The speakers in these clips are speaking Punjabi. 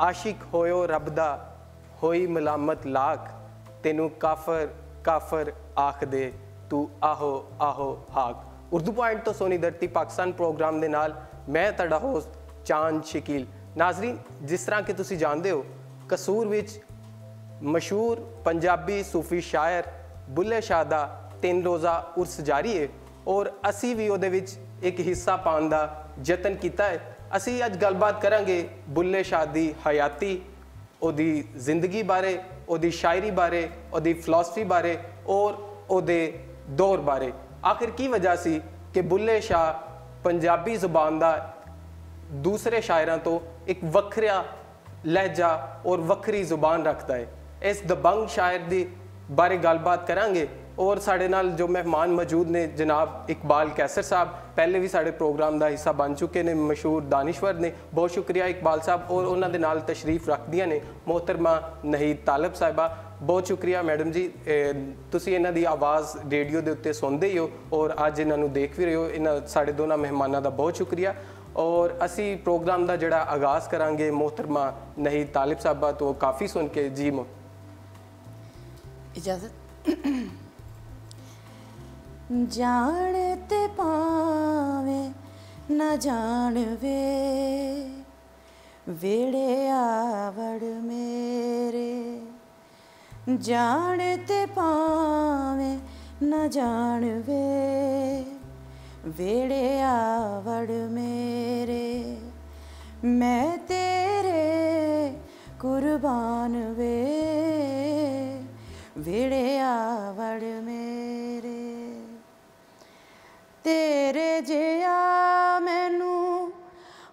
आशिक होयो रब दा होई मलामत लाख, तेनू काफर काफर आख दे तू आहो आहो हाक। उर्दू पॉइंट तो सोनी धरती पाकिस्तान प्रोग्राम दे नाल मैं तुहाडा होस्ट चांद शकील। नाजरीन, जिस तरह कि तुसी जानते हो, कसूर विच मशहूर पंजाबी सूफी शायर बुल्ले शाह दा 3 रोज़ा उर्स जारी है और असी भी उहदे विच एक हिस्सा पाने का यतन किया है। असी अज गलबात करांगे बुल्ले शाह दी हयाती, ओदी जिंदगी बारे, ओदी शायरी बारे, ओदी फिलॉसफी बारे और ओदे दौर बारे। आखिर की वजह सी कि बुल्ले शाह पंजाबी जुबान दा दूसरे शायरां तो एक वखरा लहजा और वखरी जुबान रखता है। इस दबंग शायर की बारे गलबात करांगे और साढ़े नाल जो मेहमान मौजूद ने जनाब इकबाल कैसर साहब, पहले भी साढ़े प्रोग्राम का हिस्सा बन चुके ने, मशहूर दानिश्वर ने, बहुत शुक्रिया इकबाल साहब। और उन्होंने नाल तशरीफ रखदियां ने मोहतरमा नहीद तालब साहिबा, बहुत शुक्रिया मैडम जी। तुसी इन्हां दी आवाज़ रेडियो के उत्ते सुनते ही हो और अज इन्हों देख भी रहे हो। इन्हां साढ़े दोनों मेहमानों का बहुत शुक्रिया। और असी प्रोग्राम का जड़ा आगाज़ करांगे मोहतरमा नहीद तालब साहिबा तो काफ़ी सुन के जी इजाज़त। जानते पावे न जानवे वेड़े आवड़ मेरे, जानते पावे न जानवे वेड़े आवड़ मेरे, मैं तेरे कुर्बान वे वेड़े आवड़ मेरे, तेरे जिया मैनू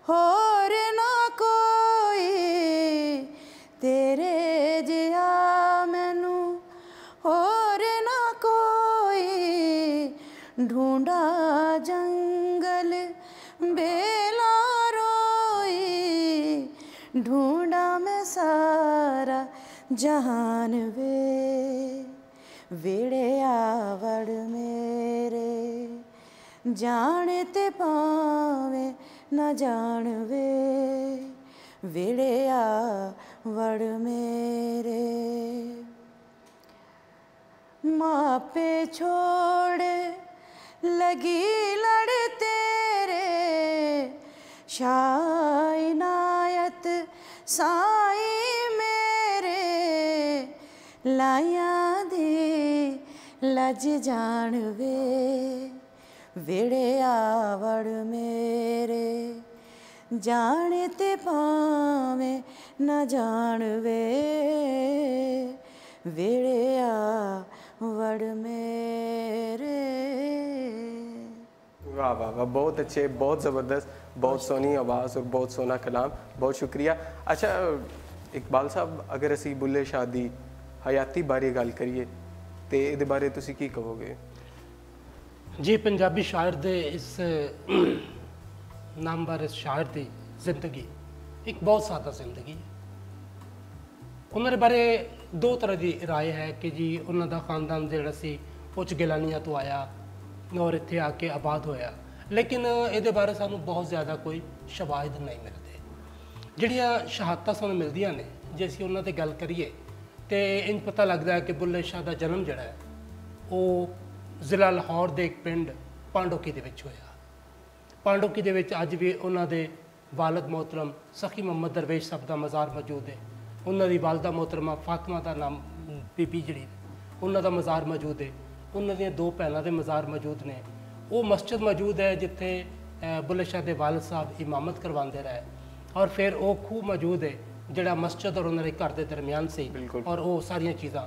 होर ना कोई, तेरे जिया मैनू होर ना कोई, ढूंढा जंगल बेला रोई, ढूंढा मैं सारा जहान वे वेड़े आवड़ मेरे, जानते पावे न जानवे वेड़े आवड़ मेरे, मापे छोड़ लगी लड़ तेरे, शाह इनायत साई मेरे, लाया दी लज जानवे वेड़े आवड़ मेरे, जानते पावे न जानवे वेड़े आवड़ मेरे। वाह वाह वाह, बहुत अच्छे, बहुत ज़बरदस्त, बहुत सोहनी आवाज़ और बहुत सोहना कलाम, बहुत शुक्रिया। अच्छा इकबाल साहब, अगर असी बुल्ले शाह दी हयाती बारे गल करिए तो ये बारे तुसी की कहोगे? जी, पंजाबी शायर दे इस नामवर इस शायर की जिंदगी एक बहुत सादा जिंदगी है। उन्होंने बारे दो तरह की राय है कि जी उन्होंने खानदान जोड़ा सी उच्च गिलानिया तो आया और इत्थे आके आबाद होया, लेकिन ये बारे सानू बहुत ज़्यादा कोई शवाहिद नहीं मिलते। जिहड़ियां शहादतां सानू मिलदियां ने, जे असीं उन्हां ते गल करिए तो इंज पता लगता है कि बुल्ले शाह का जन्म जिहड़ा है वो ज़िला लाहौर के एक पिंड पांडोकी दे विच होया। पांडोकी दे विच अज भी उन्होंने वालद मोहतरम सखी मोहम्मद दरवेश साहब का मज़ार मौजूद है। उन्होंने वालदा मोहतरमा फातिमा का नाम बीबी जी उन्होंने मज़ार मौजूद है। उन्होंने दो भैनों के मज़ार मौजूद ने। वो मस्जिद मौजूद है जिथे बुल्ले शाह के वालद साहब इमामत करवाते रहे, और फिर वो खूह मौजूद है जोड़ा मस्जिद और उन्होंने घर के दरम्यान से, और वो सारिया चीज़ा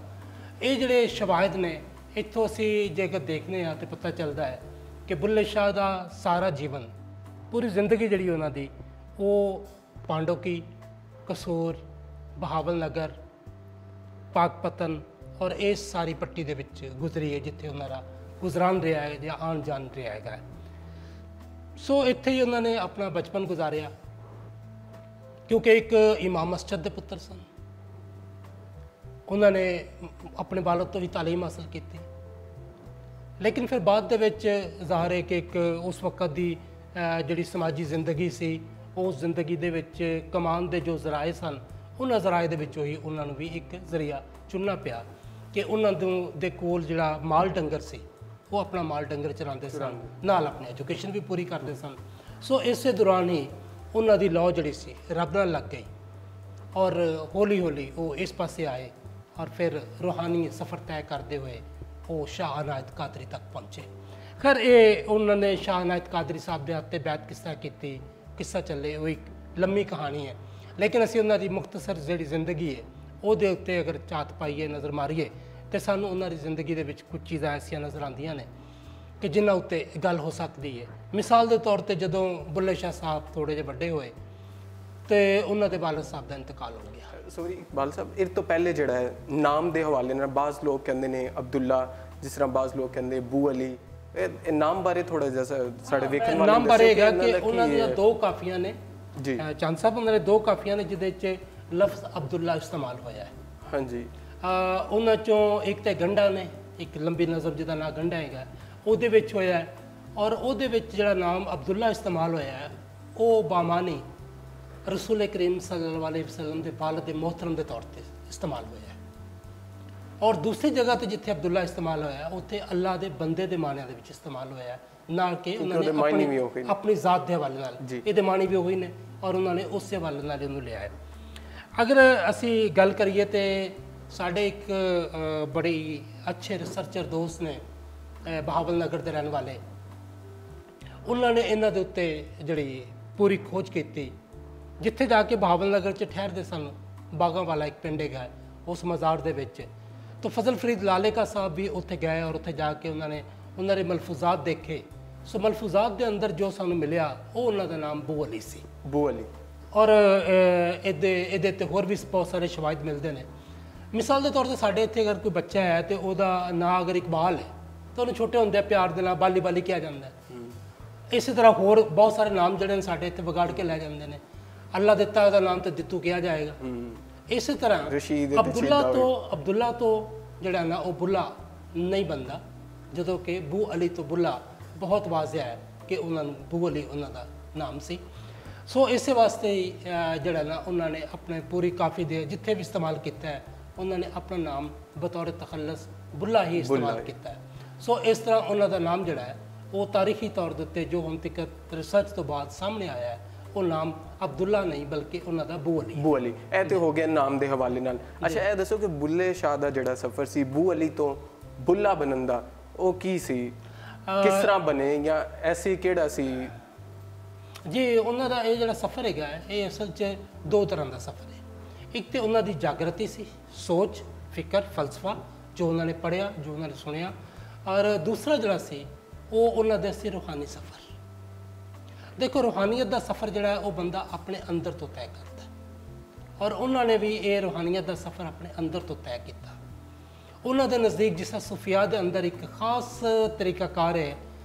ये जोड़े शवाहिद ने इतों असी जेकर देखने तो पता चलता है कि बुल्ले शाह का सारा जीवन, पूरी जिंदगी जी उन्होंने वो पांडोकी, कसूर, बहावल नगर, पाकपतन और इस सारी पट्टी दे विच गुजरी है जिथे उन्होंने गुजरान रहा है या आन जान रहा है। सो इत्थे ही उन्होंने अपना बचपन गुजारिया, क्योंकि एक इमाम मस्जिद के पुत्र सन। उन्होंने अपने वालद तो भी तालीम हासिल की, लेकिन फिर बाद दे विच ज़ाहिर है कि एक उस वक्त की जिहड़ी समाजी जिंदगी सी ਉਸ ਜ਼ਿੰਦਗੀ ਦੇ ਵਿੱਚ ਕਮਾਉਣ ਦੇ ਜੋ ਜ਼ਰਾਏ ਸਨ, ਉਹਨਾਂ ਜ਼ਰਾਏ ਦੇ ਵਿੱਚੋਂ ਹੀ ਉਹਨਾਂ ਨੂੰ ਵੀ ਇੱਕ ਜ਼ਰੀਆ ਚੁਣਨਾ ਪਿਆ ਕਿ ਉਹਨਾਂ ਦੇ ਕੋਲ ਜਿਹੜਾ ਮਾਲ ਡੰਗਰ ਸੀ ਉਹ ਆਪਣਾ ਮਾਲ ਡੰਗਰ ਚਲਾਉਂਦੇ ਸਨ, ਨਾਲ ਆਪਣੀ ਐਜੂਕੇਸ਼ਨ ਵੀ ਪੂਰੀ ਕਰਦੇ ਸਨ। ਸੋ ਇਸੇ ਦੌਰਾਨ ਹੀ ਉਹਨਾਂ ਦੀ ਲੌ ਜਿਹੜੀ ਸੀ ਰੱਬ ਨਾਲ ਲੱਗ ਗਈ ਔਰ ਹੌਲੀ ਹੌਲੀ ਉਹ ਇਸ ਪਾਸੇ ਆਏ ਔਰ ਫਿਰ ਰੂਹਾਨੀ ਸਫ਼ਰ ਤੈਅ ਕਰਦੇ ਹੋਏ ਉਹ ਸ਼ਾਹ ਅਨਾਇਤ ਕਾਦਰੀ ਤੱਕ ਪਹੁੰਚੇ। ਖੈਰ ਇਹ ਉਹਨਾਂ ਨੇ ਸ਼ਾਹ ਅਨਾਇਤ ਕਾਦਰੀ ਸਾਹਿਬ ਦੇ ਹੱਥੇ ਬੈਠ ਕਿਸ ਤਰ੍ਹਾਂ ਕੀਤੀ, ਕਿੱਸਾ ਚੱਲੇ, ਉਹ ਇੱਕ ਲੰਮੀ ਕਹਾਣੀ ਹੈ, ਲੇਕਿਨ ਅਸੀਂ ਉਹਨਾਂ ਦੀ ਮੁਖਤਸਰ ਜਿਹੜੀ ਜ਼ਿੰਦਗੀ ਹੈ ਉਹਦੇ ਉੱਤੇ ਅਗਰ ਝਾਤ ਪਾਈਏ, ਨਜ਼ਰ ਮਾਰੀਏ, ਤੇ ਸਾਨੂੰ ਉਹਨਾਂ ਦੀ ਜ਼ਿੰਦਗੀ ਦੇ ਵਿੱਚ ਕੁਝ ਚੀਜ਼ਾਂ ਐਸੀਆਂ ਨਜ਼ਰ ਆਉਂਦੀਆਂ ਨੇ ਕਿ ਜਿਨ੍ਹਾਂ ਉੱਤੇ ਗੱਲ ਹੋ ਸਕਦੀ ਹੈ। ਮਿਸਾਲ ਦੇ ਤੌਰ ਤੇ ਜਦੋਂ ਬੁੱਲੇ ਸ਼ਾਹ ਸਾਹਿਬ ਥੋੜ੍ਹੇ ਜਿਹੇ ਵੱਡੇ ਹੋਏ ਤੇ ਉਹਨਾਂ ਦੇ ਵਾਲਦ ਸਾਹਿਬ ਦਾ ਇੰਤਕਾਲ ਹੋ ਗਿਆ। ਸੋਰੀ ਬਾਲ ਸਾਹਿਬ, ਇਹ ਤੋਂ ਪਹਿਲੇ ਜਿਹੜਾ ਹੈ ਨਾਮ ਦੇ ਹਵਾਲੇ ਨਾਲ ਬਾਜ਼ ਲੋਕ ਕਹਿੰਦੇ ਨੇ ਅਬਦੁੱਲਾ, ਜਿਸ ਤਰ੍ਹਾਂ ਬਾਜ਼ ਲੋਕ ਕਹਿੰਦੇ ਬੂ ਅਲੀ, ਇਹ ਨਾਮ ਬਾਰੇ ਥੋੜਾ ਜਿਹਾ ਸਾਡੇ ਵੇਖਣ ਵਾਲੇ ਨਾਮ ਬਾਰੇ ਹੈਗਾ ਕਿ ਉਹਨਾਂ ਦੀਆਂ ਦੋ ਕਾਫੀਆਂ ਨੇ ਜੀ ਚੰਦ ਸਾਹਿਬ, ਉਹਨਾਂ ਦੇ ਦੋ ਕਾਫੀਆਂ ਨੇ ਜਿਹਦੇ 'ਚ ਲਫ਼ਜ਼ ਅਬਦੁੱਲਾ ਇਸਤੇਮਾਲ ਹੋਇਆ ਹੈ। ਹਾਂਜੀ, ਉਹਨਾਂ ਚੋਂ ਇੱਕ ਤੇ ਗੰਢਾ ਨੇ, ਇੱਕ ਲੰਬੀ ਨਜ਼ਰ ਜਿਹਦਾ ਨਾਂ ਗੰਢਾ ਹੈਗਾ, ਉਹਦੇ ਵਿੱਚ ਹੋਇਆ ਹੈ, ਔਰ ਉਹਦੇ ਵਿੱਚ ਜਿਹੜਾ ਨਾਮ ਅਬਦੁੱਲਾ ਇਸਤੇਮਾਲ ਹੋਇਆ ਹੈ ਉਹ ਬਾਮਾਨੀ ਰਸੂਲ ਕਰੀਮ ਸੱਲੱਲਾਹੁ ਅਲੈਹਿ ਵਸੱਲਮ ਦੇ ਵਾਲਿਦ ਮੁਹਤਰਮ ਦੇ ਤੌਰ ਤੇ ਇਸਤੇਮਾਲ ਹੋਇਆ ਹੈ। ਔਰ ਦੂਸਰੀ ਜਗ੍ਹਾ ਤੇ ਜਿੱਥੇ ਅਬਦੁੱਲਾ ਇਸਤੇਮਾਲ ਹੋਇਆ ਉੱਥੇ ਅੱਲਾ ਦੇ ਬੰਦੇ ਦੇ ਮਾਣਿਆਂ ਦੇ ਵਿੱਚ ਇਸਤੇਮਾਲ ਹੋਇਆ ਹੈ, ਨਾ ਕਿ ਉਹਨਾਂ ਨੇ ਆਪਣੀ ਜ਼ਾਤ ਦੇ ਹਵਾਲੇ ਨਾਲ। ਇਹਦੇ ਮਾਣੀ ਵੀ ਉਹੀ ਨੇ ਔਰ ਉਹਨਾਂ ਨੇ ਉਸੇ ਹਵਾਲੇ ਨਾਲ ਇਹਨੂੰ ਲਿਆ ਹੈ। ਅਗਰ ਅਸੀਂ ਗੱਲ ਕਰੀਏ ਤੇ ਸਾਡੇ ਇੱਕ ਬੜੀ ਅੱਛੇ ਰਿਸਰਚਰ ਦੋਸਤ ਨੇ ਬਹਾਵਲ ਨਗਰ ਦੇ ਰਹਿਣ ਵਾਲੇ, ਉਹਨਾਂ ਨੇ ਇਹਨਾਂ ਦੇ ਉੱਤੇ ਜਿਹੜੀ ਪੂਰੀ ਖੋਜ ਕੀਤੀ। ਜਿੱਥੇ ਜਾ ਕੇ ਬਹਾਵਲ ਨਗਰ 'ਚ ਠਹਿਰਦੇ ਸਨ, ਬਾਗਾਂ ਵਾਲਾ ਇੱਕ ਪਿੰਡ ਹੈਗਾ, ਉਸ ਮਜ਼ਾਰ ਦੇ ਵਿੱਚ, ਤਾਂ ਫਜ਼ਲ ਫਰੀਦ ਲਾਲੇਕਾ ਸਾਹਿਬ ਵੀ ਉੱਥੇ ਗਏ ਔਰ ਉੱਥੇ ਜਾ ਕੇ ਉਹਨਾਂ ਦੇ ਮਲਫੂਜ਼ਾਤ ਦੇਖੇ। ਸੋ ਮਲਫੂਜ਼ਾਤ ਦੇ ਅੰਦਰ ਜੋ ਸਾਨੂੰ ਮਿਲਿਆ ਉਹ ਉਹਨਾਂ ਦਾ ਨਾਮ ਬੂ ਅਲੀ ਸੀ। ਬੂ ਅਲੀ। ਔਰ ਇਹਦੇ ਤੇ ਹੋਰ ਵੀ ਬਹੁਤ ਸਾਰੇ ਸ਼ਵਾਇਦ ਮਿਲਦੇ ਨੇ। ਮਿਸਾਲ ਦੇ ਤੌਰ ਤੇ ਸਾਡੇ ਇੱਥੇ ਅਗਰ ਕੋਈ ਬੱਚਾ ਹੈ ਤੇ ਉਹਦਾ ਨਾਂ ਅਗਰ ਇਕਬਾਲ ਹੈ ਤਾਂ ਉਹਨੂੰ ਛੋਟੇ ਹੁੰਦੇ ਪਿਆਰ ਦੇ ਨਾਲ ਬਾਲੀ ਬਾਲੀ ਕਿਹਾ ਜਾਂਦਾ ਹੈ। ਇਸੇ ਤਰ੍ਹਾਂ ਹੋਰ ਬਹੁਤ ਸਾਰੇ ਨਾਮ ਜਿਹੜੇ ਨੇ ਸਾਡੇ ਇੱਥੇ ਵਿਗਾੜ ਕੇ ਲੈ ਜਾਂਦੇ ਨੇ। ਅੱਲਾ ਦਿੱਤਾ ਉਹਦਾ ਨਾਮ ਤੇ ਦਿੱਤੂ ਕਿਹਾ ਜਾਏਗਾ। ਇਸੇ ਤਰ੍ਹਾਂ ਅਬਦੁੱਲਾ ਤੋਂ ਜਿਹੜਾ ਨਾ ਉਹ ਬੁੱਲਾ ਨਹੀਂ ਬਣਦਾ, ਜਦੋਂ ਕਿ ਬੂ ਅਲੀ ਤੋਂ ਬੁੱਲਾ ਬਹੁਤ ਵਾਜ਼ਿਹ ਹੈ ਕਿ ਉਹਨਾਂ ਨੂੰ ਬੂ ਅਲੀ ਉਹਨਾਂ ਦਾ ਨਾਮ ਸੀ। ਸੋ ਇਸੇ ਵਾਸਤੇ ਹੀ ਜਿਹੜਾ ਨਾ ਉਹਨਾਂ ਨੇ ਆਪਣੇ ਪੂਰੀ ਕਾਫੀ ਦੇ ਜਿੱਥੇ ਵੀ ਇਸਤੇਮਾਲ ਕੀਤਾ ਹੈ ਉਹਨਾਂ ਨੇ ਆਪਣਾ ਨਾਮ ਬਤੌਰ ਤਖੱਲਸ ਬੁੱਲਾ ਹੀ ਇਸਤੇਮਾਲ ਕੀਤਾ ਹੈ। ਸੋ ਇਸ ਤਰ੍ਹਾਂ ਉਹਨਾਂ ਦਾ ਨਾਮ ਜਿਹੜਾ ਹੈ ਉਹ ਤਾਰੀਖੀ ਤੌਰ ਦੇ ਉੱਤੇ ਜੋ ਹੁਣ ਤੱਕ ਰਿਸਰਚ ਤੋਂ ਬਾਅਦ ਸਾਹਮਣੇ ਆਇਆ ਹੈ ਉਹ ਨਾਮ ਅਬਦੁੱਲਾ ਨਹੀਂ ਬਲਕਿ ਉਹਨਾਂ ਦਾ ਬੂ ਅਲੀ। ਬੂ ਅਲੀ, ਇਹ ਤੇ ਹੋ ਗਿਆ ਨਾਮ ਦੇ ਹਵਾਲੇ ਨਾਲ। ਅੱਛਾ, ਇਹ ਦੱਸੋ ਕਿ ਬੁੱਲੇ ਸ਼ਾਹ ਦਾ ਜਿਹੜਾ ਸਫ਼ਰ ਸੀ ਬੂ ਅਲੀ ਤੋਂ ਬੁੱਲਾ ਬਣਨ ਦਾ, ਉਹ ਕੀ ਸੀ, ਕਿਸ ਤਰ੍ਹਾਂ ਬਣੇ, ਜਾਂ ਐਸੀ ਕਿਹੜਾ ਸੀ? ਜੀ ਉਹਨਾਂ ਦਾ ਇਹ ਜਿਹੜਾ ਸਫ਼ਰ ਹੈਗਾ ਇਹ ਅਸਲ 'ਚ ਦੋ ਤਰ੍ਹਾਂ ਦਾ ਸਫ਼ਰ ਹੈ। ਇੱਕ ਤੇ ਉਹਨਾਂ ਦੀ ਜਾਗਰਤੀ ਸੀ, ਸੋਚ, ਫਿਕਰ, ਫਲਸਫਾ ਜੋ ਉਹਨਾਂ ਨੇ ਪੜ੍ਹਿਆ, ਜੋ ਉਹਨਾਂ ਨੇ ਸੁਣਿਆ, ਔਰ ਦੂਸਰਾ ਜਿਹੜਾ ਸੀ ਉਹ ਉਹਨਾਂ ਦਾ ਸੀ ਰੂਹਾਨੀ ਸਫ਼ਰ। ਦੇਖੋ, ਰੂਹਾਨੀਅਤ ਦਾ ਸਫ਼ਰ ਜਿਹੜਾ ਉਹ ਬੰਦਾ ਆਪਣੇ ਅੰਦਰ ਤੋਂ ਤੈਅ ਕਰਦਾ, ਔਰ ਉਹਨਾਂ ਨੇ ਵੀ ਇਹ ਰੂਹਾਨੀਅਤ ਦਾ ਸਫ਼ਰ ਆਪਣੇ ਅੰਦਰ ਤੋਂ ਤੈਅ ਕੀਤਾ। ਉਹਨਾਂ ਦੇ ਨਜ਼ਦੀਕ ਜਿਸ ਤਰ੍ਹਾਂ ਸੂਫੀਆ ਦੇ ਅੰਦਰ ਇੱਕ ਖਾਸ ਤਰੀਕਾਕਾਰ ਹੈ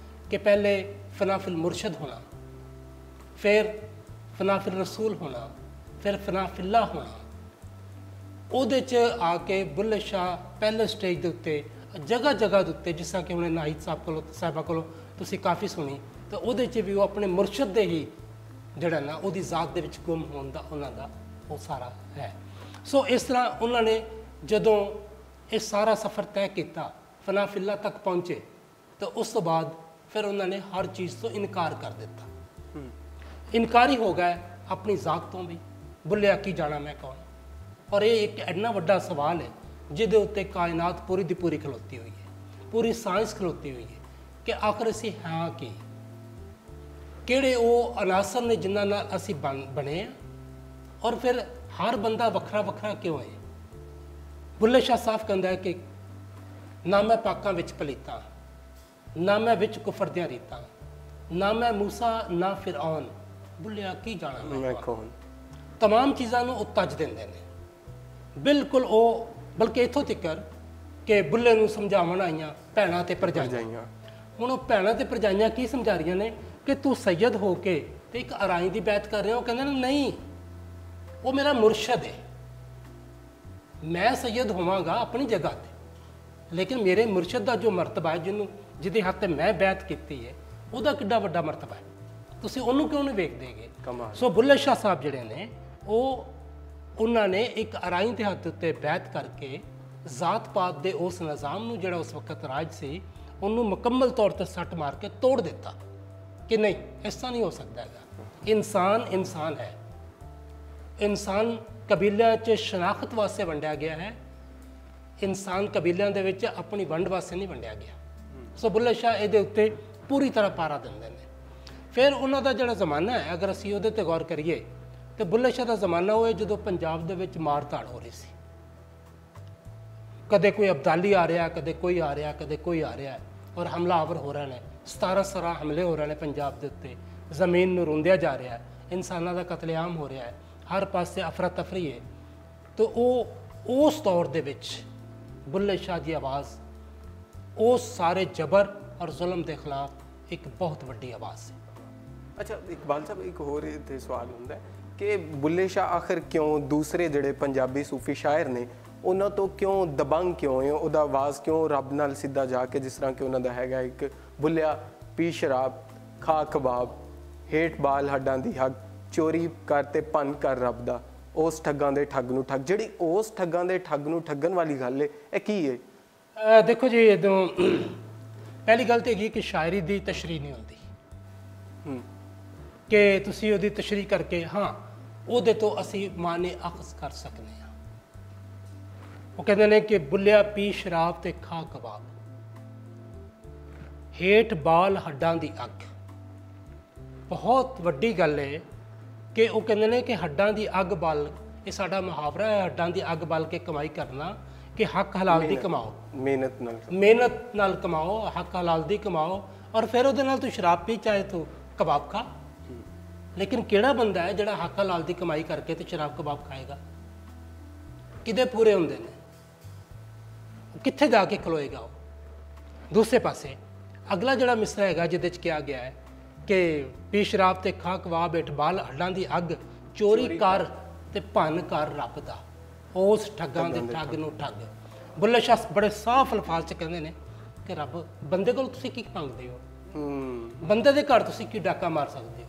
ਕਿ ਪਹਿਲੇ ਫਨਾਫਿਲ ਮੁਰਸ਼ਦ ਹੋਣਾ, ਫਿਰ ਫਨਾਫਿਲ ਰਸੂਲ ਹੋਣਾ, ਫਿਰ ਫਨਾਫਿल्ला ਹੋਣਾ। ਉਹਦੇ 'ਚ ਆ ਕੇ ਬੁੱਲੇ ਸ਼ਾਹ ਪਹਿਲੇ ਸਟੇਜ ਦੇ ਉੱਤੇ ਜਗ੍ਹਾ ਜਗ੍ਹਾ ਦੇ ਉੱਤੇ, ਜਿਸ ਤਰ੍ਹਾਂ ਕਿ ਉਹਨੇ ਨਾਹਿਦ ਸਾਹਿਬਾ ਕੋਲੋਂ ਤੁਸੀਂ ਕਾਫੀ ਸੁਣੀ, ਤਾਂ ਉਹਦੇ 'ਚ ਵੀ ਉਹ ਆਪਣੇ ਮੁਰਸ਼ਦ ਦੇ ਹੀ ਜਿਹੜਾ ਨਾ ਉਹਦੀ ਜ਼ਾਤ ਦੇ ਵਿੱਚ ਗੁੰਮ ਹੋਣ ਦਾ ਉਹਨਾਂ ਦਾ ਉਹ ਸਾਰਾ ਹੈ। ਸੋ ਇਸ ਤਰ੍ਹਾਂ ਉਹਨਾਂ ਨੇ ਜਦੋਂ ਇਹ ਸਾਰਾ ਸਫ਼ਰ ਤੈਅ ਕੀਤਾ, ਫਨਾਫਿल्ला ਤੱਕ ਪਹੁੰਚੇ, ਤਾਂ ਉਸ ਤੋਂ ਬਾਅਦ ਫਿਰ ਉਹਨਾਂ ਨੇ ਹਰ ਚੀਜ਼ ਤੋਂ ਇਨਕਾਰ ਕਰ ਦਿੱਤਾ। ਇਨਕਾਰੀ ਹੋ ਗਏ ਆਪਣੀ ਜ਼ਾਤ ਤੋਂ ਵੀ, ਬੁੱਲਿਆ ਕੀ ਜਾਣਾ ਮੈਂ ਕੌਣ। ਔਰ ਇਹ ਇੱਕ ਇੰਨਾ ਵੱਡਾ ਸਵਾਲ ਹੈ ਜਿਹਦੇ ਉੱਤੇ ਕਾਇਨਾਤ ਪੂਰੀ ਦੀ ਪੂਰੀ ਖਲੋਤੀ ਹੋਈ ਹੈ, ਪੂਰੀ ਸਾਇੰਸ ਖਲੋਤੀ ਹੋਈ ਹੈ ਕਿ ਆਖਰ ਅਸੀਂ ਹਾਂ ਕੀ, ਕਿਹੜੇ ਉਹ ਅਨਾਸਰ ਨੇ ਜਿਨ੍ਹਾਂ ਨਾਲ ਅਸੀਂ ਬਣੇ ਹਾਂ, ਔਰ ਫਿਰ ਹਰ ਬੰਦਾ ਵੱਖਰਾ ਵੱਖਰਾ ਕਿਉਂ ਹੈ। ਬੁੱਲੇ ਸ਼ਾਹ ਸਾਫ਼ ਕਹਿੰਦਾ ਹੈ ਕਿ ਨਾ ਮੈਂ ਪਾਕਾਂ ਵਿੱਚ ਪਲੀਤਾ, ਨਾ ਮੈਂ ਵਿੱਚ ਕੁਫਰ ਦੀਆਂ ਰੀਤਾਂ, ਨਾ ਮੈਂ ਮੂਸਾ ਨਾ ਫਿਰੌਨ, ਬੁੱਲਿਆ ਕੀ ਜਾਣਾ ਮੈਂ ਕੌਣ। ਤਮਾਮ ਚੀਜ਼ਾਂ ਨੂੰ ਉਹ ਤਜ ਦਿੰਦੇ ਨੇ ਬਿਲਕੁਲ। ਉਹ ਬਲਕਿ ਇੱਥੋਂ ਤੱਕ ਕਿ ਬੁੱਲੇ ਨੂੰ ਸਮਝਾਉਣ ਆਈਆਂ ਭੈਣਾਂ ਤੇ ਭਰਜਾਈਆਂ। ਹੁਣ ਉਹ ਭੈਣਾਂ ਤੇ ਭਰਜਾਈਆਂ ਕੀ ਸਮਝਾ ਰਹੀਆਂ ਨੇ ਕਿ ਤੂੰ ਸੈਯਦ ਹੋ ਕੇ ਤੇ ਇੱਕ ਅਰਾਈ ਦੀ ਬੈਤ ਕਰ ਰਿਹਾ। ਉਹ ਕਹਿੰਦੇ ਨੇ ਨਹੀਂ, ਉਹ ਮੇਰਾ ਮੁਰਸ਼ਦ ਹੈ, ਮੈਂ ਸੈਯਦ ਹੋਵਾਂਗਾ ਆਪਣੀ ਜਗ੍ਹਾ ਤੇ, ਲੇਕਿਨ ਮੇਰੇ ਮੁਰਸ਼ਦ ਦਾ ਜੋ ਮਰਤਬਾ ਹੈ ਜਿਹਦੇ ਹੱਥ ਤੇ ਮੈਂ ਬੈਤ ਕੀਤੀ ਹੈ ਉਹਦਾ ਕਿੱਡਾ ਵੱਡਾ ਮਰਤਬਾ ਹੈ। ਤੁਸੀਂ ਉਹਨੂੰ ਕਿਉਂ ਨਹੀਂ ਵੇਖਦੇਗੇ? ਕਮਾਲ। ਸੋ ਬੁੱਲੇ ਸ਼ਾਹ ਸਾਹਿਬ ਜਿਹੜੇ ਨੇ ਉਹਨਾਂ ਨੇ ਇੱਕ ਅਰਾਈ ਦੇ ਹੱਥ ਉੱਤੇ ਬੈਠ ਕਰਕੇ ਜ਼ਾਤ ਪਾਤ ਦੇ ਉਸ ਨਿਜ਼ਾਮ ਨੂੰ ਜਿਹੜਾ ਉਸ ਵਕਤ ਰਾਜ ਸੀ ਉਹਨੂੰ ਮੁਕੰਮਲ ਤੌਰ ਤੇ ਸੱਟ ਮਾਰ ਕੇ ਤੋੜ ਦਿੱਤਾ ਕਿ ਨਹੀਂ, ਇਸ ਤਰ੍ਹਾਂ ਨਹੀਂ ਹੋ ਸਕਦਾ ਹੈਗਾ। ਇਨਸਾਨ ਇਨਸਾਨ ਹੈ, ਇਨਸਾਨ ਕਬੀਲਿਆਂ 'ਚ ਸ਼ਨਾਖਤ ਵਾਸਤੇ ਵੰਡਿਆ ਗਿਆ ਹੈ, ਇਨਸਾਨ ਕਬੀਲਿਆਂ ਦੇ ਵਿੱਚ ਆਪਣੀ ਵੰਡ ਵਾਸਤੇ ਨਹੀਂ ਵੰਡਿਆ ਗਿਆ। ਸੋ ਬੁੱਲੇ ਸ਼ਾਹ ਇਹਦੇ ਉੱਤੇ ਪੂਰੀ ਤਰ੍ਹਾਂ ਪਾਰਾ ਦਿੰਦੇ ਨੇ। ਫਿਰ ਉਹਨਾਂ ਦਾ ਜਿਹੜਾ ਜ਼ਮਾਨਾ ਹੈ, ਅਗਰ ਅਸੀਂ ਉਹਦੇ 'ਤੇ ਗੌਰ ਕਰੀਏ ਤੇ ਬੁੱਲੇ ਸ਼ਾਹ ਦਾ ਜ਼ਮਾਨਾ ਉਹ ਹੈ ਜਦੋਂ ਪੰਜਾਬ ਦੇ ਵਿੱਚ ਮਾਰ ਧਾੜ ਹੋ ਰਹੀ ਸੀ। ਕਦੇ ਕੋਈ ਅਬਦਾਲੀ ਆ ਰਿਹਾ, ਕਦੇ ਕੋਈ ਆ ਰਿਹਾ, ਕਦੇ ਕੋਈ ਆ ਰਿਹਾ, ਔਰ ਹਮਲਾਵਰ ਹੋ ਰਹੇ ਨੇ। 17 ਹਮਲੇ ਹੋ ਰਹੇ ਨੇ ਪੰਜਾਬ ਦੇ ਉੱਤੇ, ਜ਼ਮੀਨ ਨੂੰ ਰੁੰਦਿਆ ਜਾ ਰਿਹਾ ਹੈ, ਇਨਸਾਨਾਂ ਦਾ ਕਤਲੇਆਮ ਹੋ ਰਿਹਾ ਹੈ, ਹਰ ਪਾਸੇ ਅਫਰਾ ਤਫਰੀ ਹੈ। ਤਾਂ ਉਸ ਦੌਰ ਦੇ ਵਿੱਚ ਬੁੱਲੇ ਸ਼ਾਹ ਦੀ ਆਵਾਜ਼ ਉਸ ਸਾਰੇ ਜਬਰ ਔਰ ਜ਼ੁਲਮ ਦੇ ਖਿਲਾਫ ਇੱਕ ਬਹੁਤ ਵੱਡੀ ਆਵਾਜ਼ ਸੀ। ਅੱਛਾ ਇਕਬਾਲ ਸਾਹਿਬ, ਇੱਕ ਹੋਰ ਇੱਥੇ ਸਵਾਲ ਹੁੰਦਾ ਹੈ ਕਿ ਬੁੱਲੇ ਸ਼ਾਹ ਆਖਰ ਕਿਉਂ ਦੂਸਰੇ ਜਿਹੜੇ ਪੰਜਾਬੀ ਸੂਫੀ ਸ਼ਾਇਰ ਨੇ ਉਹਨਾਂ ਤੋਂ ਕਿਉਂ ਦਬੰਗ ਕਿਉਂ ਹੈ? ਉਹਦਾ ਆਵਾਜ਼ ਕਿਉਂ ਰੱਬ ਨਾਲ ਸਿੱਧਾ ਜਾ ਕੇ, ਜਿਸ ਤਰ੍ਹਾਂ ਕਿ ਉਹਨਾਂ ਦਾ ਹੈਗਾ ਇੱਕ ਬੁੱਲਿਆ ਪੀ ਸ਼ਰਾਬ ਖਾ ਕਬਾਬ ਹੇਠ ਬਾਲ ਹੱਡਾਂ ਦੀ ਹੱਗ ਚੋਰੀ ਕਰ ਤੇ ਭੰਨ ਕਰ ਰੱਬ ਦਾ, ਉਸ ਠੱਗਾਂ ਦੇ ਠੱਗ ਨੂੰ ਠੱਗ। ਜਿਹੜੀ ਉਸ ਠੱਗਾਂ ਦੇ ਠੱਗ ਨੂੰ ਠੱਗਣ ਵਾਲੀ ਗੱਲ ਹੈ, ਇਹ ਕੀ ਹੈ? ਦੇਖੋ ਜੀ, ਜਦੋਂ ਪਹਿਲੀ ਗੱਲ ਤਾਂ ਹੈਗੀ ਕਿ ਸ਼ਾਇਰੀ ਦੀ ਤਸ਼ਰੀਹ ਨਹੀਂ ਹੁੰਦੀ ਕਿ ਤੁਸੀਂ ਉਹਦੀ ਤਸ਼ਰੀਹ ਕਰਕੇ ਹਾਂ ਉਹਦੇ ਤੋਂ ਅਸੀਂ ਮਾਨੇ ਅਖਜ਼ ਕਰ ਸਕਦੇ ਹਾਂ। ਉਹ ਕਹਿੰਦੇ ਨੇ ਕਿ ਬੁੱਲਿਆ ਪੀ ਸ਼ਰਾਬ ਤੇ ਖਾ ਕਬਾਬ ਹੇਠ ਬਾਲ ਹੱਡਾਂ ਦੀ ਅੱਗ। ਬਹੁਤ ਵੱਡੀ ਗੱਲ ਹੈ ਕਿ ਉਹ ਕਹਿੰਦੇ ਨੇ ਕਿ ਹੱਡਾਂ ਦੀ ਅੱਗ ਬਾਲ, ਇਹ ਸਾਡਾ ਮੁਹਾਵਰਾ ਹੈ, ਹੱਡਾਂ ਦੀ ਅੱਗ ਬਾਲ ਕੇ ਕਮਾਈ ਕਰਨਾ, ਕਿ ਹੱਕ ਹਲਾਲ ਦੀ ਕਮਾਓ, ਮਿਹਨਤ ਨਾਲ ਕਮਾਓ, ਹੱਕ ਹਲਾਲ ਦੀ ਕਮਾਓ, ਔਰ ਫਿਰ ਉਹਦੇ ਨਾਲ ਤੂੰ ਸ਼ਰਾਬ ਪੀ ਚਾਹੇ ਤੂੰ ਕਬਾਬ ਖਾ। ਲੇਕਿਨ ਕਿਹੜਾ ਬੰਦਾ ਹੈ ਜਿਹੜਾ ਹੱਕ ਹਲਾਲ ਦੀ ਕਮਾਈ ਕਰਕੇ ਤੇ ਸ਼ਰਾਬ ਕਬਾਬ ਖਾਏਗਾ? ਕਿਹਦੇ ਪੂਰੇ ਹੁੰਦੇ ਨੇ? ਕਿੱਥੇ ਜਾ ਕੇ ਖਲੋਏਗਾ ਉਹ? ਦੂਸਰੇ ਪਾਸੇ ਅਗਲਾ ਜਿਹੜਾ ਮਿਸਰਾ ਹੈਗਾ ਜਿਹਦੇ 'ਚ ਕਿਹਾ ਗਿਆ ਹੈ ਕਿ ਪੀ ਸ਼ਰਾਬ ਤੇ ਖਾ ਕਬਾਬ ਹੇਠ ਬਾਲ ਹੱਡਾਂ ਦੀ ਅੱਗ ਚੋਰੀ ਕਰ ਤੇ ਭੰਨ ਕਰ ਰੱਬ ਦਾ, ਉਸ ਠੱਗਾਂ ਦੇ ਠੱਗ ਨੂੰ ਠੱਗ। ਬੁੱਲੇ ਸ਼ਾਹ ਬੜੇ ਸਾਫ਼ ਅਲਫਾਜ਼ 'ਚ ਕਹਿੰਦੇ ਨੇ ਕਿ ਰੱਬ ਬੰਦੇ ਕੋਲ ਤੁਸੀਂ ਕੀ ਮੰਗਦੇ ਹੋ? ਬੰਦੇ ਦੇ ਘਰ ਤੁਸੀਂ ਕੀ ਡਾਕਾ ਮਾਰ ਸਕਦੇ ਹੋ?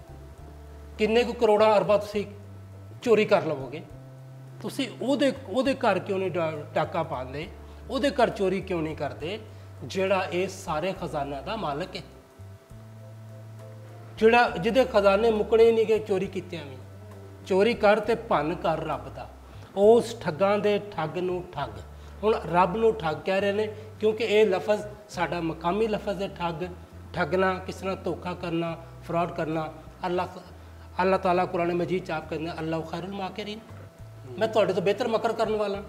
ਕਿੰਨੇ ਕੁ ਕਰੋੜਾਂ ਅਰਬਾਂ ਤੁਸੀਂ ਚੋਰੀ ਕਰ ਲਵੋਗੇ? ਤੁਸੀਂ ਉਹਦੇ ਘਰ ਕਿਉਂ ਨਹੀਂ ਡਾਕਾ ਪਾਉਂਦੇ? ਉਹਦੇ ਘਰ ਚੋਰੀ ਕਿਉਂ ਨਹੀਂ ਕਰਦੇ ਜਿਹੜਾ ਇਹ ਸਾਰੇ ਖਜ਼ਾਨਿਆਂ ਦਾ ਮਾਲਕ ਹੈ, ਜਿਹਦੇ ਖਜ਼ਾਨੇ ਮੁੱਕਣੇ ਨਹੀਂ ਗਏ ਚੋਰੀ ਕੀਤਿਆਂ ਵੀ? ਚੋਰੀ ਕਰ ਤੇ ਭੰਨ ਕਰ ਰੱਬ ਦਾ, ਉਸ ਠੱਗਾਂ ਦੇ ਠੱਗ ਨੂੰ ਠੱਗ। ਹੁਣ ਰੱਬ ਨੂੰ ਠੱਗ ਕਹਿ ਰਹੇ ਨੇ ਕਿਉਂਕਿ ਇਹ ਲਫ਼ਜ਼ ਸਾਡਾ ਮਕਾਮੀ ਲਫ਼ਜ਼ ਹੈ। ਠੱਗਣਾ, ਕਿਸ ਤਰ੍ਹਾਂ ਧੋਖਾ ਕਰਨਾ, ਫਰਾਡ ਕਰਨਾ। ਅੱਲਾਹ ਤਾਲਾ ਕੁਰਾਨ ਮਜੀਦ 'ਚ ਆਪ ਕਹਿੰਦੇ ਅੱਲਾਹੁ ਖੈਰੁਲ ਮਾਕਿਰੀਨ, ਮੈਂ ਤੁਹਾਡੇ ਤੋਂ ਬਿਹਤਰ ਮਕਰ ਕਰਨ ਵਾਲਾ।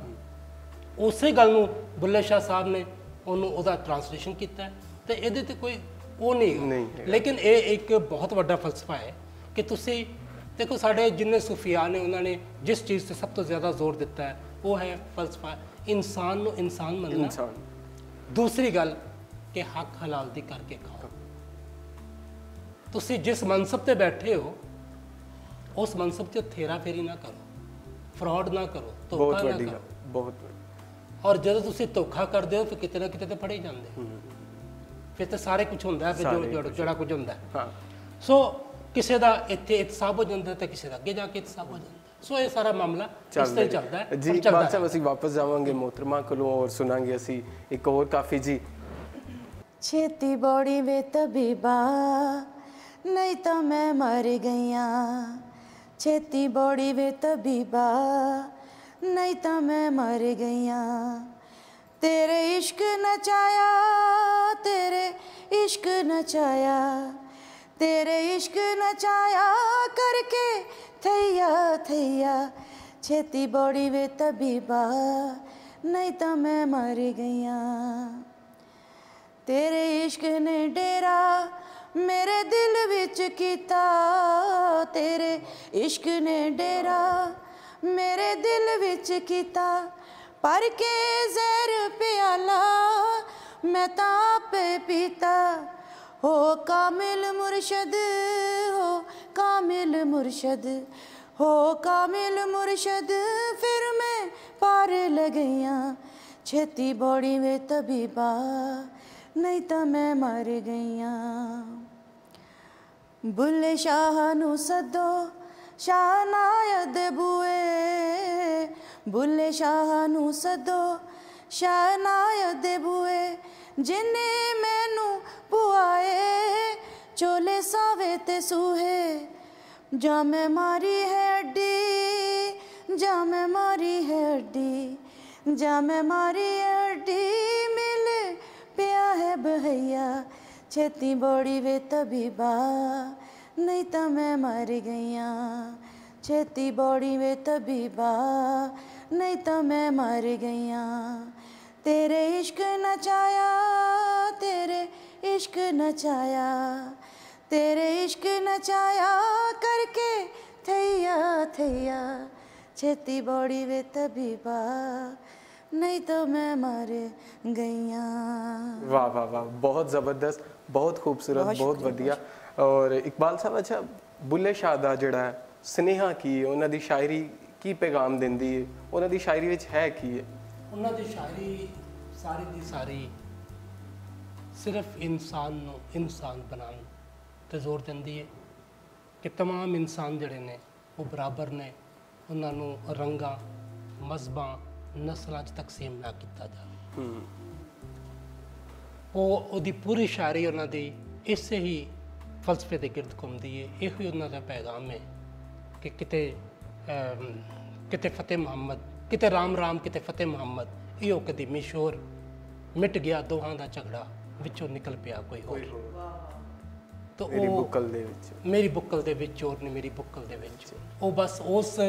ਉਸੇ ਗੱਲ ਨੂੰ ਬੁੱਲੇ ਸ਼ਾਹ ਸਾਹਿਬ ਨੇ ਉਹਦਾ ਟ੍ਰਾਂਸਲੇਸ਼ਨ ਕੀਤਾ ਹੈ ਤੇ ਇਹਦੇ ਤੇ ਕੋਈ ਉਹ ਨਹੀਂ। ਲੇਕਿਨ ਇਹ ਇੱਕ ਬਹੁਤ ਵੱਡਾ ਫਲਸਫਾ ਹੈ ਕਿ ਤੁਸੀਂ ਦੇਖੋ, ਸਾਡੇ ਜਿੰਨੇ ਸੂਫੀਆ ਨੇ ਉਹਨਾਂ ਨੇ ਜਿਸ ਚੀਜ਼ ਤੇ ਸਭ ਤੋਂ ਜ਼ਿਆਦਾ ਜ਼ੋਰ ਦਿੱਤਾ ਹੈ ਉਹ ਹੈ ਫਲਸਫਾ ਇਨਸਾਨ ਨੂੰ ਇਨਸਾਨ ਮੰਨਣਾ। ਦੂਸਰੀ ਗੱਲ ਕਿ ਹੱਕ ਹਲਾਲ ਦੀ ਕਰਕੇ ਖਾਓ। ਤੁਸੀਂ ਜਿਸ ਮਨਸਬ ਤੇ ਬੈਠੇ ਹੋ ਉਸ ਮਨਸਬ 'ਚ ਥੇਰਾ ਫੇਰੀ ਨਾ ਕਰੋ, ਫਰਾਡ ਨਾ ਕਰੋ, ਧੋਖਾ ਨਾ ਕਰੋ। ਬਹੁਤ ਔਰ ਜਦੋਂ ਤੁਸੀਂ ਧੋਖਾ ਕਰਦੇ ਹੋ ਫਿਰ ਕਿਤੇ ਨਾ ਕਿਤੇ ਤੇ ਫੜੇ ਜਾਂਦੇ, ਫਿਰ ਤਾਂ ਸਾਰੇ ਕੁਝ ਹੁੰਦਾ, ਫਿਰ ਜਿਹੜਾ ਕੁਝ ਹੁੰਦਾ। ਸੋ ਕਿਸੇ ਦਾ ਇੱਥੇ ਇਤਸਾਬ ਹੋ ਜਾਂਦਾ ਤੇ ਕਿਸੇ ਦਾ ਅੱਗੇ ਜਾ ਕੇ ਇਤਸਾਬ ਹੋ ਜਾਂਦਾ। ਸੋ ਇਹ ਸਾਰਾ ਮਾਮਲਾ ਇਸ ਤਰ੍ਹਾਂ ਚੱਲਦਾ ਹੈ ਜੀ। ਇਕਬਾਲ ਸਾਹਿਬ, ਅਸੀਂ ਵਾਪਸ ਜਾਵਾਂਗੇ ਮੋਹਤਰਮਾ ਕੋਲੋਂ ਔਰ ਸੁਣਾਂਗੇ ਅਸੀਂ ਇੱਕ ਹੋਰ ਕਾਫੀ ਜੀ। ਛੇਤੀ ਬੋੜੀ ਵੇ ਤਬੀਬਾ ਨਹੀਂ ਤਾਂ ਮੈਂ ਮਰ ਗਈਆਂ, ਛੇਤੀ ਬੋੜੀ ਵੇ ਤਬੀਬਾ ਨਹੀਂ ਤਾਂ ਮੈਂ ਮਰ ਗਈਆਂ। ਤੇਰੇ ਇਸ਼ਕ ਨਚਾਇਆ, ਤੇਰੇ ਇਸ਼ਕ ਨਚਾਇਆ, तेरे इश्क नचाया करके थैया थैया, छेती बौड़ी वे तबीबा नहीं तो मैं मर गईया। तेरे इश्क ने डेरा मेरे दिल विच कीता, तेरे इश्क ने डेरा मेरे दिल विच कीता, पर के जहर प्याला मैं तां आपे पीता। हो कामिल मुर्शद, हो कामिल मुर्शद, हो कामिल मुर्शद, फिर मैं पार लगइया। छेती बौड़ी वे तबीबा नहीं तो मैं मर गईया। ਬੁੱਲੇ ਸ਼ਾਹ ਨੂੰ ਸੱਦੋ ਸ਼ਾਹ ਨਾਇਦ ਦੇ ਬੂਏ, ਬੁੱਲੇ ਸ਼ਾਹ ਨੂੰ ਸੱਦੋ ਸ਼ਾਹ ਨਾਇਦ ਦੇ ਬੂਏ, ਜਿਨੇ ਮੈਨੂੰ ਪੁਆਏ ਚੋਲੇ ਸਾਵੇ ਤੇ ਸੂਹੇ। ਜਾ ਮੈਂ ਮਾਰੀ ਹੈ ਅੱਡੀ, ਜਾ ਮੈਂ ਮਾਰੀ ਹੈ ਅੱਡੀ, ਜਾ ਮੈਂ ਮਾਰੀ ਹੈ ਅੱਡੀ, ਮਿਲ ਪਿਆ ਹੈ ਬਹਈਆ ਛੇਤੀ ਬੋੜੀ ਵੇ ਤਬੀਬਾ, ਨਹੀਂ ਤਾਂ ਮੈਂ ਮਰ ਗਈਆਂ। ਛੇਤੀ ਬੋੜੀ ਵੇ ਤਬੀਬਾ, ਨਹੀਂ ਤਾਂ ਮੈਂ ਮਰ ਗਈਆਂ। ਤੇਰੇ ਇਸ਼ਕ ਨਚਾਇਆ, ਤੇਰੇ इश्क नचाया, तेरे इश्क नचाया करके थैया थैया, छेती बॉडी वे तबीबा, नहीं तो मैं मर गईया। वाह वाह वाह, बहुत ज़बरदस्त, बहुत खूबसूरत, बहुत वधिया। और इकबाल साहब, अच्छा बुल्ले शाह दा जिहड़ा है स्नेहा की है, उन्हां दी शायरी की पैगाम दिंदी है, उन्हां दी शायरी विच है की है? उन्हां दी शायरी सारी दी सारी सिर्फ इंसान ਨੂੰ ਇਨਸਾਨ ਬਣਾਉਣ 'ਤੇ ਜ਼ੋਰ ਦਿੰਦੀ ਹੈ ਕਿ तमाम ਇਨਸਾਨ ਜਿਹੜੇ ਨੇ ਉਹ ਬਰਾਬਰ ਨੇ, ਉਹਨਾਂ ਨੂੰ ਰੰਗਾਂ, ਮਜ਼ਹਬਾਂ, ਨਸਲਾਂ 'ਚ ਤਕਸੀਮ ਨਾ ਕੀਤਾ ਜਾਵੇ। ਉਹਦੀ ਪੂਰੀ ਸ਼ਾਇਰੀ ਉਹਨਾਂ ਦੀ ਇਸੇ ਹੀ ਫਲਸਫੇ ਦੇ ਗਿਰਦ ਘੁੰਮਦੀ ਹੈ। ਇਹੋ ਹੀ ਉਹਨਾਂ ਦਾ ਪੈਗਾਮ ਹੈ ਕਿ ਕਿਤੇ ਫਤਿਹ ਮੁਹੰਮਦ, ਕਿਤੇ ਰਾਮ ਰਾਮ, ਕਿਤੇ ਫਤਿਹ ਮੁਹੰਮਦ, ਇਹੋ ਕਦੀ ਮਿਸ਼ੋਰ ਮਿਟ ਗਿਆ ਦੋਹਾਂ ਦਾ ਝਗੜਾ, ਵਿੱਚੋਂ ਨਿਕਲ ਪਿਆ ਕੋਈ ਹੋਰ। ਤਾਂ ਮੇਰੀ ਬੁੱਕਲ ਦੇ ਵਿੱਚ, ਮੇਰੀ ਬੁੱਕਲ ਦੇ ਵਿੱਚ ਚੋਰ ਨੇ, ਮੇਰੀ ਬੁੱਕਲ ਦੇ ਵਿੱਚ। ਉਹ ਬਸ ਉਸ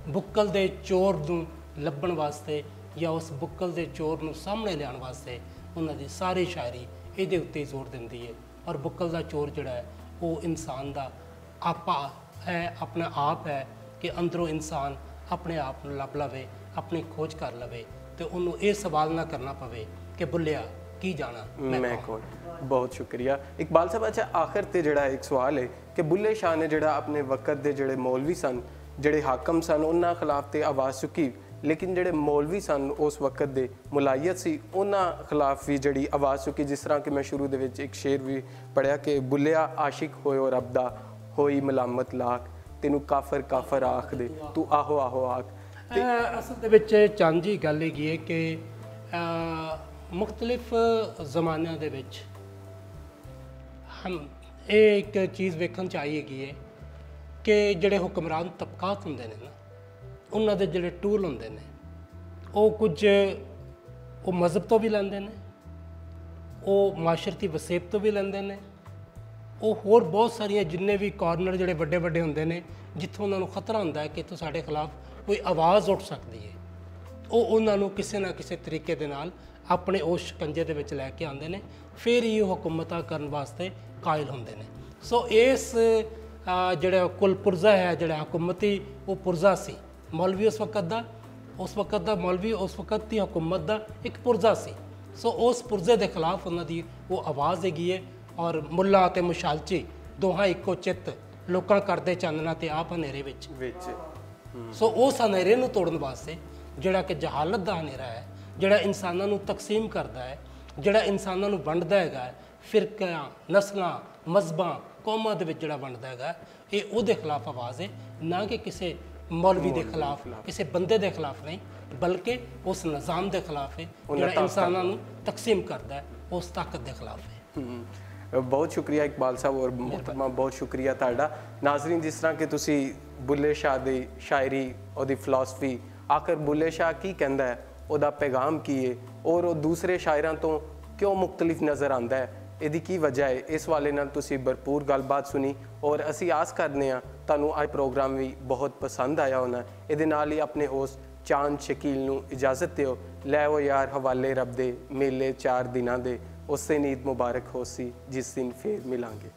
ਬੁੱਕਲ ਦੇ ਚੋਰ ਨੂੰ ਲੱਭਣ ਵਾਸਤੇ ਜਾਂ ਉਸ ਬੁੱਕਲ ਦੇ ਚੋਰ ਨੂੰ ਸਾਹਮਣੇ ਲਿਆਉਣ ਵਾਸਤੇ ਉਹਨਾਂ ਦੀ ਸਾਰੀ ਸ਼ਾਇਰੀ ਇਹਦੇ ਉੱਤੇ ਜ਼ੋਰ ਦਿੰਦੀ ਹੈ। ਔਰ ਬੁੱਕਲ ਦਾ ਚੋਰ ਜਿਹੜਾ ਹੈ ਉਹ ਇਨਸਾਨ ਦਾ ਆਪਾ ਹੈ, ਆਪਣਾ ਆਪ ਹੈ ਕਿ ਅੰਦਰੋਂ ਇਨਸਾਨ ਆਪਣੇ ਆਪ ਨੂੰ ਲੱਭ ਲਵੇ, ਆਪਣੀ ਖੋਜ ਕਰ ਲਵੇ ਤੇ ਉਹਨੂੰ ਇਹ ਸਵਾਲ ਨਾ ਕਰਨਾ ਪਵੇ ਕਿ ਬੁੱਲਿਆ ਕੀ ਜਾਣਾ ਮੈਂ ਕੌਣ। बहुत शुक्रिया इकबाल साहब। अच्छा आखिर ते जिहड़ा एक सवाल है कि बुल्ले शाह ने जिहड़ा अपने वक्त दे जिहड़े मौलवी सन, जिहड़े हाकम सन, उन्हां खिलाफ ते आवाज़ चुकी, लेकिन जिहड़े मौलवी सन उस वक्त दे मुलायत सी, उन्हां खिलाफ भी जिहड़ी आवाज़ चुकी। जिस तरह कि मैं शुरू दे विच एक शेर भी पढ़िया कि बुल्लिया आशिक होयो रब दा, होई मलामत लाख, तेनू काफर काफर आख दे, तू आहो आहो आख। ਅਸਲ ਦੇ ਵਿੱਚ ਚੰਦ ਜੀ ਗੱਲ ਹੈਗੀ ਹੈ ਕਿ ਮੁxtਲਿਫ ਜ਼ਮਾਨਿਆਂ ਦੇ ਵਿੱਚ ਇਹ ਇੱਕ ਚੀਜ਼ ਵੇਖਣ 'ਚ ਆਈ ਹੈਗੀ ਹੈ ਕਿ ਜਿਹੜੇ ਹੁਕਮਰਾਨ ਤਬਕਾਤ ਹੁੰਦੇ ਨੇ ਨਾ, ਉਹਨਾਂ ਦੇ ਜਿਹੜੇ ਟੂਲ ਹੁੰਦੇ ਨੇ ਉਹ ਕੁਝ ਉਹ ਮਜ਼ਹਬ ਤੋਂ ਵੀ ਲੈਂਦੇ ਨੇ, ਉਹ ਮਾਸ਼ਰਤੀ ਵਸੇਬ ਤੋਂ ਵੀ ਲੈਂਦੇ ਨੇ, ਉਹ ਹੋਰ ਬਹੁਤ ਸਾਰੀਆਂ ਜਿੰਨੇ ਵੀ ਕਾਰਨਰ ਜਿਹੜੇ ਵੱਡੇ ਵੱਡੇ ਹੁੰਦੇ ਨੇ ਜਿੱਥੋਂ ਉਹਨਾਂ ਨੂੰ ਖਤਰਾ ਹੁੰਦਾ ਹੈ ਕਿ ਇੱਥੋਂ ਸਾਡੇ ਖਿਲਾਫ ਕੋਈ ਆਵਾਜ਼ ਉੱਠ ਸਕਦੀ ਹੈ, ਉਹ ਉਹਨਾਂ ਨੂੰ ਕਿਸੇ ਨਾ ਕਿਸੇ ਤਰੀਕੇ ਦੇ ਨਾਲ ਆਪਣੇ ਉਸ ਸ਼ਿਕੰਜੇ ਦੇ ਵਿੱਚ ਲੈ ਕੇ ਆਉਂਦੇ ਨੇ, ਫਿਰ ਹੀ ਉਹ ਹਕੂਮਤਾਂ ਕਰਨ ਵਾਸਤੇ ਕਾਇਲ ਹੁੰਦੇ ਨੇ। ਸੋ ਇਸ ਜਿਹੜਾ ਕੁਲ ਪੁਰਜ਼ਾ ਹੈ, ਜਿਹੜਾ ਹਕੂਮਤੀ ਉਹ ਪੁਰਜ਼ਾ ਸੀ ਮੌਲਵੀ ਉਸ ਵਕਤ ਦਾ ਮੌਲਵੀ ਉਸ ਵਕਤ ਦੀ ਹਕੂਮਤ ਦਾ ਇੱਕ ਪੁਰਜ਼ਾ ਸੀ। ਸੋ ਉਸ ਪੁਰਜ਼ੇ ਦੇ ਖਿਲਾਫ ਉਹਨਾਂ ਦੀ ਉਹ ਆਵਾਜ਼ ਹੈਗੀ ਹੈ। ਔਰ ਮੁੱਲਾ ਅਤੇ ਮੁਸ਼ਾਲਚੀ ਦੋਹਾਂ ਇੱਕੋ ਚਿੱਤ, ਲੋਕਾਂ ਕਰਦੇ ਚਾਨਣਾ ਤੇ ਆਪ ਹਨੇਰੇ ਵਿੱਚ। ਸੋ ਉਸ ਹਨੇਰੇ ਨੂੰ ਤੋੜਨ ਵਾਸਤੇ ਜਿਹੜਾ ਕਿ ਜਹਾਲਤ ਦਾ ਹਨੇਰਾ ਹੈ, ਜਿਹੜਾ ਇਨਸਾਨਾਂ ਨੂੰ ਤਕਸੀਮ ਕਰਦਾ ਹੈ, ਜਿਹੜਾ ਇਨਸਾਨਾਂ ਨੂੰ ਵੰਡਦਾ ਹੈਗਾ, ਫਿਰਕਿਆਂ, ਨਸਲਾਂ, ਮਜ਼ਹਬਾਂ, ਕੌਮਾਂ ਦੇ ਵਿੱਚ ਜਿਹੜਾ ਵੰਡਦਾ ਹੈਗਾ, ਇਹ ਉਹਦੇ ਖਿਲਾਫ ਆਵਾਜ਼ ਹੈ, ਨਾ ਕਿ ਕਿਸੇ ਮੌਲਵੀ ਦੇ ਖਿਲਾਫ, ਕਿਸੇ ਬੰਦੇ ਦੇ ਖਿਲਾਫ ਨਹੀਂ, ਬਲਕਿ ਉਸ ਨਿਜ਼ਾਮ ਦੇ ਖਿਲਾਫ ਹੈ ਜਿਹੜਾ ਇਨਸਾਨਾਂ ਨੂੰ ਤਕਸੀਮ ਕਰਦਾ ਹੈ, ਉਸ ਤਾਕਤ ਦੇ ਖਿਲਾਫ ਹੈ। बहुत शुक्रिया इकबाल साहब और मोहतरमा, बहुत शुक्रिया तुहाडा। नाज़रीन, जिस तरह कि तुसी बुल्ले शाह दी शायरी, ਉਹਦੀ ਫਿਲਾਸਫੀ, आखिर बुल्ले शाह की कहता है, ਉਹਦਾ पैगाम की है और वो दूसरे शायरां तो क्यों मुख्तलिफ नज़र आता है, ਇਹਦੀ ਕੀ ਵਜ੍ਹਾ ਹੈ, ਇਸ ਵਾਲੇ ਨਾਲ ਤੁਸੀਂ ਭਰਪੂਰ ਗੱਲਬਾਤ ਸੁਣੀ ਔਰ ਅਸੀਂ ਆਸ ਕਰਦੇ ਹਾਂ ਤੁਹਾਨੂੰ ਅੱਜ ਪ੍ਰੋਗਰਾਮ ਵੀ ਬਹੁਤ ਪਸੰਦ ਆਇਆ ਹੋਣਾ। ਇਹਦੇ ਨਾਲ ਹੀ ਆਪਣੇ ਹੋਸਟ ਚਾਂਦ ਸ਼ਕੀਲ ਨੂੰ ਇਜਾਜ਼ਤ ਦਿਓ। ਲੈ ਉਹ ਯਾਰ ਹਵਾਲੇ ਰੱਬ ਦੇ, ਮੇਲੇ 4 ਦਿਨਾਂ ਦੇ, ਉਸ ਦਿਨ ਈਦ ਮੁਬਾਰਕ ਹੋਸੀ ਜਿਸ ਦਿਨ ਫੇਰ ਮਿਲਾਂਗੇ।